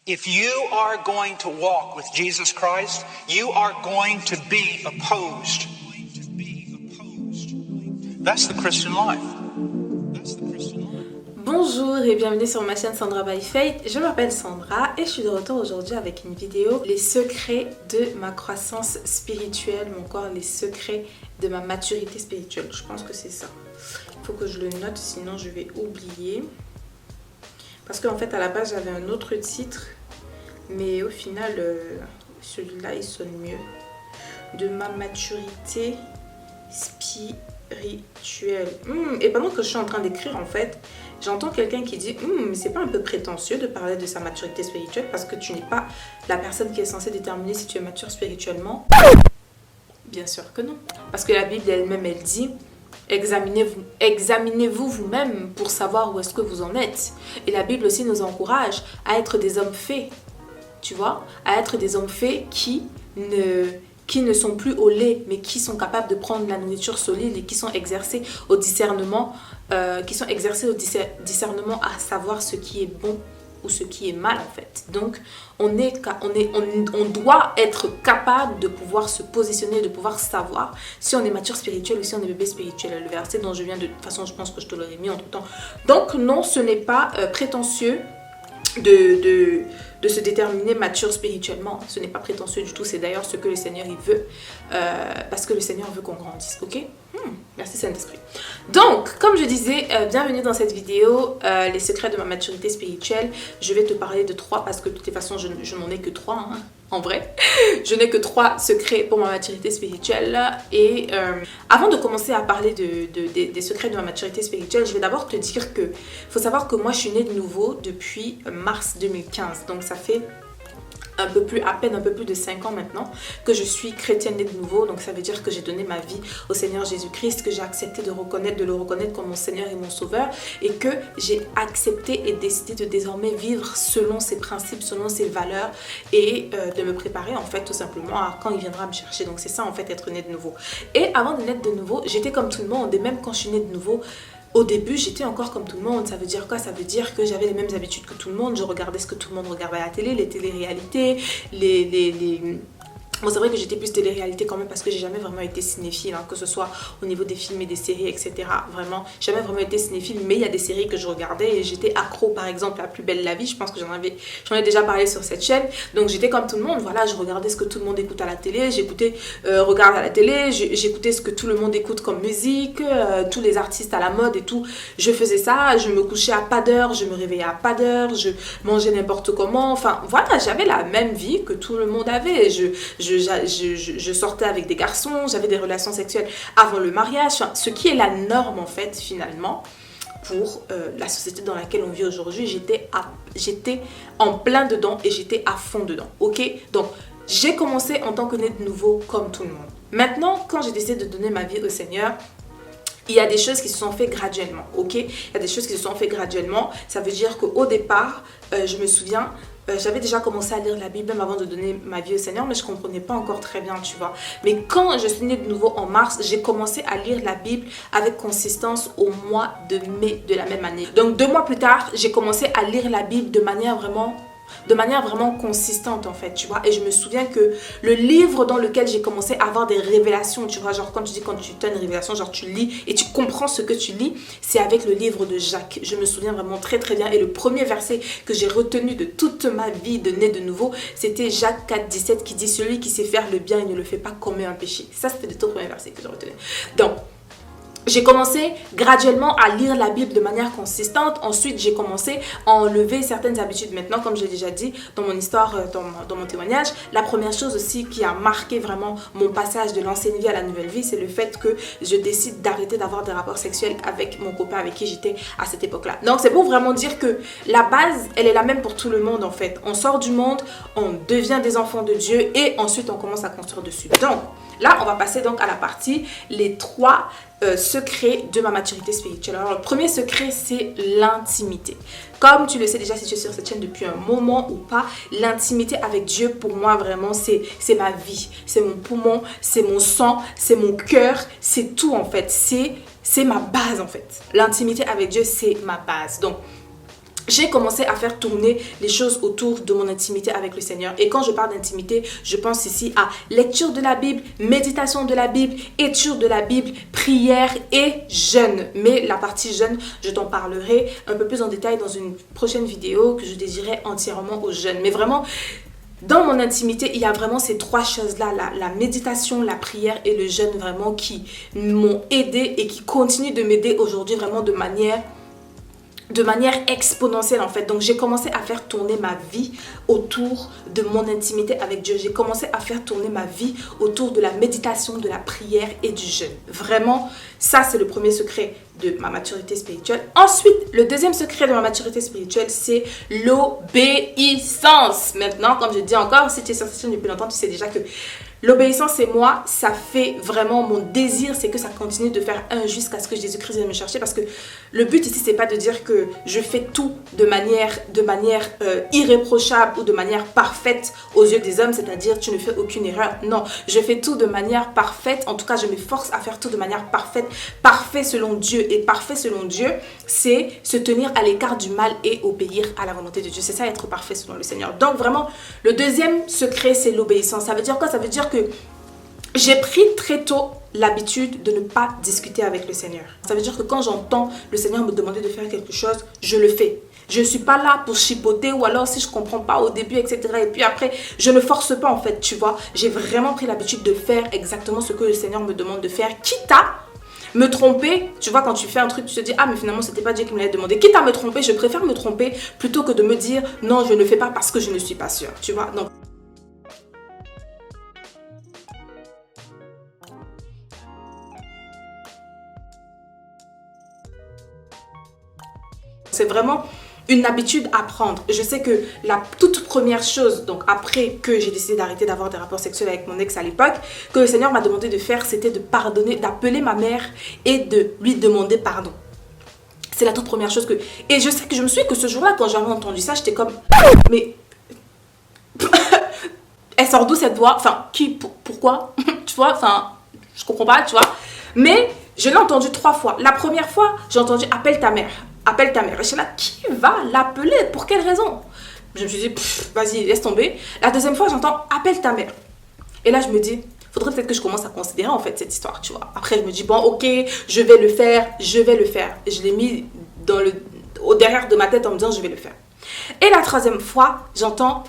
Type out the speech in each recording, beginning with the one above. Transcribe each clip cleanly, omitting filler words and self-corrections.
If you are going to walk with Jesus Christ, you are going to be opposed. That's the Christian life. Bonjour et bienvenue sur ma chaîne Sandra by Faith. Je m'appelle Sandra et je suis de retour aujourd'hui avec une vidéo les secrets de ma croissance spirituelle, ou encore les secrets de ma maturité spirituelle. Je pense que c'est ça. Il faut que je le note, sinon je vais oublier. Parce qu'en fait à la base j'avais un autre titre, mais au final celui-là il sonne mieux. De ma maturité spirituelle. Et pendant que je suis en train d'écrire, en fait, j'entends quelqu'un qui dit mais c'est pas un peu prétentieux de parler de sa maturité spirituelle parce que tu n'es pas la personne qui est censée déterminer si tu es mature spirituellement. Bien sûr que non. Parce que la Bible elle-même elle dit examinez-vous vous-même pour savoir où est-ce que vous en êtes. Et la Bible aussi nous encourage à être des hommes faits, tu vois, à être des hommes faits qui ne sont plus au lait, mais qui sont capables de prendre la nourriture solide et qui sont exercés au discernement, à savoir ce qui est bon ou ce qui est mal en fait. Donc on doit être capable de pouvoir se positionner, de pouvoir savoir si on est mature spirituel ou si on est bébé spirituel. Le verset dont je viens de toute façon je pense que je te l'aurais mis entre temps. Donc non, ce n'est pas prétentieux de se déterminer mature spirituellement. Ce n'est pas prétentieux du tout. C'est d'ailleurs ce que le Seigneur il veut. Parce que le Seigneur veut qu'on grandisse. Ok? Merci Saint-Esprit. Donc, comme je disais, bienvenue dans cette vidéo. Les secrets de ma maturité spirituelle. Je vais te parler de 3 parce que de toute façon, je n'en ai que 3. Hein, en vrai. Je n'ai que 3 secrets pour ma maturité spirituelle. Et avant de commencer à parler des secrets de ma maturité spirituelle, je vais d'abord te dire que faut savoir que moi, je suis née de nouveau depuis mars 2015. Donc, ça fait à peine un peu plus de 5 ans maintenant que je suis chrétienne née de nouveau. Donc ça veut dire que j'ai donné ma vie au Seigneur Jésus-Christ, que j'ai accepté de le reconnaître comme mon Seigneur et mon Sauveur, et que j'ai accepté et décidé de désormais vivre selon ses principes, selon ses valeurs, et de me préparer en fait tout simplement à quand il viendra me chercher. Donc c'est ça en fait être née de nouveau. Et avant de naître de nouveau, j'étais comme tout le monde, et même quand je suis née de nouveau, au début, j'étais encore comme tout le monde. Ça veut dire quoi? Ça veut dire que j'avais les mêmes habitudes que tout le monde. Je regardais ce que tout le monde regardait à la télé, les téléréalités, Bon, c'est vrai que j'étais plus télé-réalité quand même parce que j'ai jamais vraiment été cinéphile, hein, que ce soit au niveau des films et des séries, etc. Vraiment, j'ai jamais vraiment été cinéphile, mais il y a des séries que je regardais et j'étais accro, par exemple, à Plus belle la vie. Je pense que j'en ai déjà parlé sur cette chaîne. Donc j'étais comme tout le monde, voilà, je regardais ce que tout le monde écoute à la télé, regarde à la télé, j'écoutais ce que tout le monde écoute comme musique, tous les artistes à la mode et tout. Je faisais ça, je me couchais à pas d'heure, je me réveillais à pas d'heure, je mangeais n'importe comment. Enfin, voilà, j'avais la même vie que tout le monde avait. Je sortais avec des garçons, j'avais des relations sexuelles avant le mariage, enfin, ce qui est la norme en fait finalement pour la société dans laquelle on vit aujourd'hui. J'étais en plein dedans et j'étais à fond dedans, ok? Donc j'ai commencé en tant que née de nouveau comme tout le monde. Maintenant, quand j'ai décidé de donner ma vie au Seigneur, il y a des choses qui se sont faites graduellement, ok? Il y a des choses qui se sont faites graduellement. Ça veut dire qu'au départ, je me souviens, j'avais déjà commencé à lire la Bible même avant de donner ma vie au Seigneur, mais je ne comprenais pas encore très bien, tu vois. Mais quand je suis née de nouveau en mars, j'ai commencé à lire la Bible avec consistance au mois de mai de la même année. Donc 2 mois plus tard, j'ai commencé à lire la Bible de manière vraiment consistante en fait, tu vois. Et je me souviens que le livre dans lequel j'ai commencé à avoir des révélations, tu vois, genre quand tu as une révélation, genre tu lis et tu comprends ce que tu lis, c'est avec le livre de Jacques. Je me souviens vraiment très très bien, et le premier verset que j'ai retenu de toute ma vie de née de nouveau, c'était Jacques 4,17 qui dit: celui qui sait faire le bien, il ne le fait pas commet un péché. Ça, c'était le tout premier verset que j'ai retenu. Donc j'ai commencé graduellement à lire la Bible de manière consistante. Ensuite, j'ai commencé à enlever certaines habitudes. Maintenant, comme j'ai déjà dit dans mon histoire, dans mon témoignage, la première chose aussi qui a marqué vraiment mon passage de l'ancienne vie à la nouvelle vie, c'est le fait que je décide d'arrêter d'avoir des rapports sexuels avec mon copain avec qui j'étais à cette époque-là. Donc, c'est pour vraiment dire que la base, elle est la même pour tout le monde en fait. On sort du monde, on devient des enfants de Dieu et ensuite on commence à construire dessus. Donc, là, on va passer donc à la partie, les 3 secrets de ma maturité spirituelle. Alors le premier secret, c'est l'intimité. Comme tu le sais déjà si tu es sur cette chaîne depuis un moment ou pas, l'intimité avec Dieu pour moi vraiment c'est ma vie, c'est mon poumon, c'est mon sang, c'est mon cœur, c'est tout en fait, c'est ma base en fait. L'intimité avec Dieu c'est ma base. Donc j'ai commencé à faire tourner les choses autour de mon intimité avec le Seigneur. Et quand je parle d'intimité, je pense ici à lecture de la Bible, méditation de la Bible, étude de la Bible, prière et jeûne. Mais la partie jeûne, je t'en parlerai un peu plus en détail dans une prochaine vidéo que je dédierai entièrement au jeûne. Mais vraiment, dans mon intimité, il y a vraiment ces trois choses-là, la méditation, la prière et le jeûne vraiment qui m'ont aidé et qui continuent de m'aider aujourd'hui vraiment de manière exponentielle en fait. Donc j'ai commencé à faire tourner ma vie autour de mon intimité avec Dieu. J'ai commencé à faire tourner ma vie autour de la méditation, de la prière et du jeûne. Vraiment, ça c'est le premier secret de ma maturité spirituelle. Ensuite, le deuxième secret de ma maturité spirituelle, c'est l'obéissance. Maintenant, comme je dis encore, si tu es sur cette chaîne depuis longtemps, tu sais déjà que l'obéissance, c'est moi, ça fait vraiment mon désir, c'est que ça continue de faire un jusqu'à ce que Jésus-Christ vienne me chercher. Parce que le but ici, c'est pas de dire que je fais tout de manière irréprochable ou de manière parfaite aux yeux des hommes, c'est-à-dire tu ne fais aucune erreur. Non, je fais tout de manière parfaite. En tout cas, je m'efforce à faire tout de manière parfaite, parfait selon Dieu. Et parfait selon Dieu, c'est se tenir à l'écart du mal et obéir à la volonté de Dieu. C'est ça, être parfait selon le Seigneur. Donc vraiment, le deuxième secret, c'est l'obéissance. Ça veut dire quoi? Ça veut dire que j'ai pris très tôt l'habitude de ne pas discuter avec le Seigneur. Ça veut dire que quand j'entends le Seigneur me demander de faire quelque chose, je le fais. Je ne suis pas là pour chipoter ou alors si je ne comprends pas au début, etc. Et puis après, je ne force pas en fait, tu vois. J'ai vraiment pris l'habitude de faire exactement ce que le Seigneur me demande de faire, quitte à me tromper. Tu vois, quand tu fais un truc, tu te dis, ah mais finalement c'était pas Dieu qui me l'avait demandé. Quitte à me tromper, je préfère me tromper plutôt que de me dire, non, je ne le fais pas parce que je ne suis pas sûre. Tu vois, donc c'est vraiment une habitude à prendre. Je sais que la toute première chose, donc après que j'ai décidé d'arrêter d'avoir des rapports sexuels avec mon ex à l'époque, que le Seigneur m'a demandé de faire, c'était de pardonner, d'appeler ma mère et de lui demander pardon. C'est la toute première chose que... Et je sais que je me souviens que ce jour-là, quand j'avais entendu ça, j'étais comme... Mais... Elle sort d'où cette voix? Enfin, qui? Pourquoi? Tu vois? Enfin, je comprends pas, tu vois? Mais je l'ai entendu 3 fois. La première fois, j'ai entendu appelle ta mère. Appelle ta mère. Et je suis là, qui va l'appeler? Pour quelle raison? Je me suis dit, vas-y, laisse tomber. La deuxième fois, j'entends appelle ta mère. Et là, je me dis, faudrait peut-être que je commence à considérer en fait cette histoire, tu vois. Après, je me dis, bon, ok, je vais le faire, je vais le faire. Et je l'ai mis au derrière de ma tête en me disant, je vais le faire. Et la troisième fois, j'entends,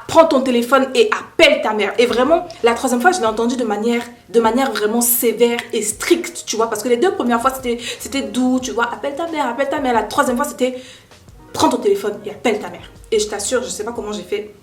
prends ton téléphone et appelle ta mère. Et vraiment, la troisième fois, je l'ai entendu de manière vraiment sévère et stricte, tu vois. Parce que les 2 premières fois, c'était doux, tu vois. Appelle ta mère, appelle ta mère. La troisième fois, c'était prends ton téléphone et appelle ta mère. Et je t'assure, je sais pas comment j'ai fait.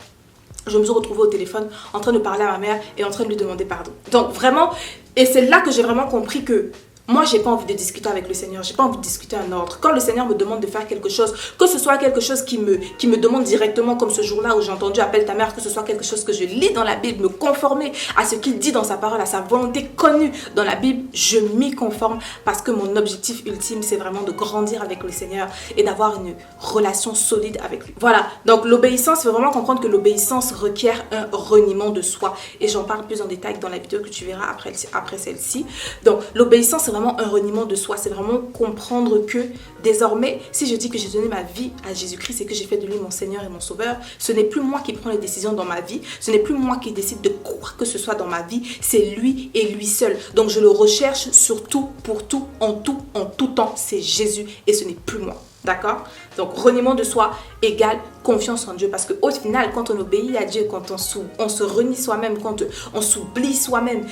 Je me suis retrouvée au téléphone en train de parler à ma mère et en train de lui demander pardon. Donc vraiment, et c'est là que j'ai vraiment compris que moi, j'ai pas envie de discuter avec le Seigneur. J'ai pas envie de discuter un ordre. Quand le Seigneur me demande de faire quelque chose, que ce soit quelque chose qui me demande directement, comme ce jour-là où j'ai entendu appelle ta mère, que ce soit quelque chose que je lis dans la Bible, me conformer à ce qu'il dit dans sa parole, à sa volonté connue dans la Bible, je m'y conforme parce que mon objectif ultime, c'est vraiment de grandir avec le Seigneur et d'avoir une relation solide avec lui. Voilà. Donc l'obéissance, il faut vraiment comprendre que l'obéissance requiert un reniement de soi. Et j'en parle plus en détail dans la vidéo que tu verras après celle-ci. Donc l'obéissance, c'est vraiment un reniement de soi, c'est vraiment comprendre que désormais, si je dis que j'ai donné ma vie à Jésus-Christ et que j'ai fait de lui mon Seigneur et mon Sauveur, ce n'est plus moi qui prends les décisions dans ma vie, ce n'est plus moi qui décide de quoi que ce soit dans ma vie, c'est lui et lui seul. Donc je le recherche sur tout, pour tout, en tout temps, c'est Jésus et ce n'est plus moi. D'accord? Donc, reniement de soi égale confiance en Dieu. Parce qu'au final, quand on obéit à Dieu, quand on se renie soi-même, quand on s'oublie soi-même,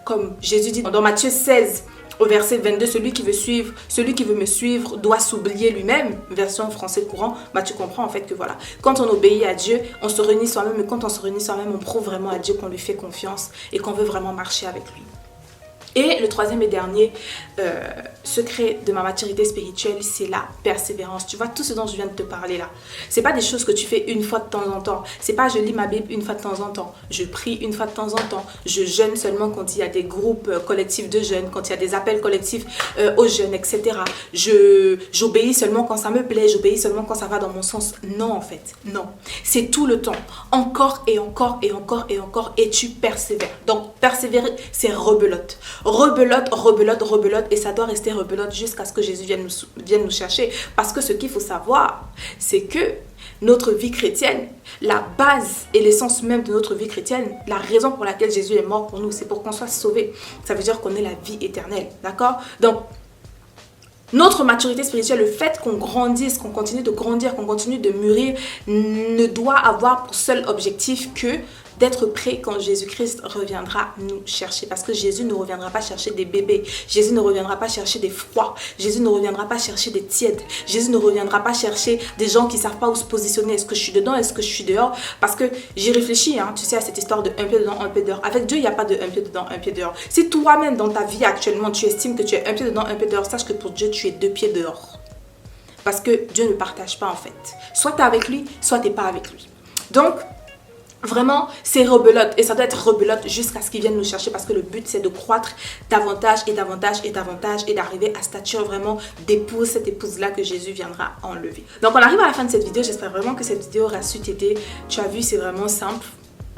comme Jésus dit dans Matthieu 16, au verset 22, celui qui veut me suivre doit s'oublier lui-même, version français courant. Bah, tu comprends en fait que voilà, quand on obéit à Dieu, on se renie soi-même. Et quand on se renie soi-même, on prouve vraiment à Dieu qu'on lui fait confiance et qu'on veut vraiment marcher avec lui. Et le troisième et dernier secret de ma maturité spirituelle, c'est la persévérance. Tu vois, tout ce dont je viens de te parler là, c'est pas des choses que tu fais une fois de temps en temps. C'est pas je lis ma Bible une fois de temps en temps. Je prie une fois de temps en temps. Je jeûne seulement quand il y a des groupes collectifs de jeûne, quand il y a des appels collectifs aux jeunes, etc. J'obéis seulement quand ça me plaît. J'obéis seulement quand ça va dans mon sens. Non, en fait, non. C'est tout le temps. Encore et encore et encore et encore. Et tu persévères. Donc, persévérer, c'est rebelote. rebelote, rebelote, rebelote, et ça doit rester rebelote jusqu'à ce que Jésus vienne nous chercher. Parce que ce qu'il faut savoir, c'est que notre vie chrétienne, la base et l'essence même de notre vie chrétienne, la raison pour laquelle Jésus est mort pour nous, c'est pour qu'on soit sauvés. Ça veut dire qu'on ait la vie éternelle, d'accord? Donc, notre maturité spirituelle, le fait qu'on grandisse, qu'on continue de grandir, qu'on continue de mûrir, ne doit avoir pour seul objectif que d'être prêt quand Jésus-Christ reviendra nous chercher. Parce que Jésus ne reviendra pas chercher des bébés. Jésus ne reviendra pas chercher des froids. Jésus ne reviendra pas chercher des tièdes. Jésus ne reviendra pas chercher des gens qui ne savent pas où se positionner. Est-ce que je suis dedans? Est-ce que je suis dehors? Parce que j'ai réfléchi, tu sais, à cette histoire de un pied dedans, un pied dehors. Avec Dieu, il n'y a pas de un pied dedans, un pied dehors. Si toi-même, dans ta vie actuellement, tu estimes que tu es un pied dedans, un pied dehors, sache que pour Dieu, tu es 2 pieds dehors. Parce que Dieu ne partage pas en fait. Soit tu es avec lui, soit tu n'es pas avec lui. Donc, vraiment, c'est rebelote et ça doit être rebelote jusqu'à ce qu'ils viennent nous chercher parce que le but c'est de croître davantage et davantage et davantage et d'arriver à stature vraiment d'épouse, cette épouse-là que Jésus viendra enlever. Donc on arrive à la fin de cette vidéo, j'espère vraiment que cette vidéo aura su t'aider. Tu as vu, c'est vraiment simple.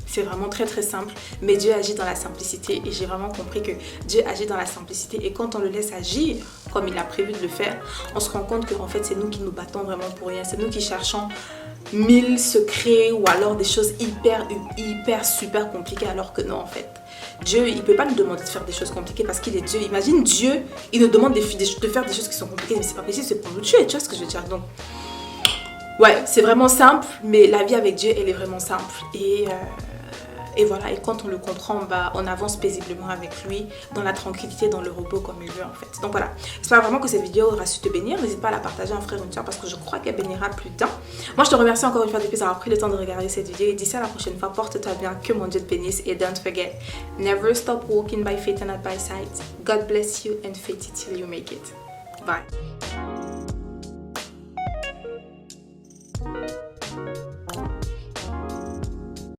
C'est vraiment très très simple, mais Dieu agit dans la simplicité et j'ai vraiment compris que Dieu agit dans la simplicité et quand on le laisse agir comme il a prévu de le faire, on se rend compte que en fait c'est nous qui nous battons vraiment pour rien, c'est nous qui cherchons 1000 secrets ou alors des choses hyper super compliquées alors que non en fait. Dieu, il ne peut pas nous demander de faire des choses compliquées parce qu'il est Dieu. Imagine Dieu, il nous demande de faire des choses qui sont compliquées, mais c'est pas possible, c'est pour nous tuer, tu vois ce que je veux dire. Donc, ouais, c'est vraiment simple, mais la vie avec Dieu, elle est vraiment simple. Et voilà, et quand on le comprend, on avance paisiblement avec lui, dans la tranquillité, dans le repos comme il veut en fait. Donc voilà, j'espère vraiment que cette vidéo aura su te bénir. N'hésite pas à la partager à un frère ou une soeur parce que je crois qu'elle bénira plus d'un. Moi je te remercie encore une fois depuis avoir pris le temps de regarder cette vidéo. Et d'ici à la prochaine fois, porte-toi bien, que mon Dieu te bénisse. Et don't forget, never stop walking by faith and not by sight. God bless you and faith it till you make it. Bye.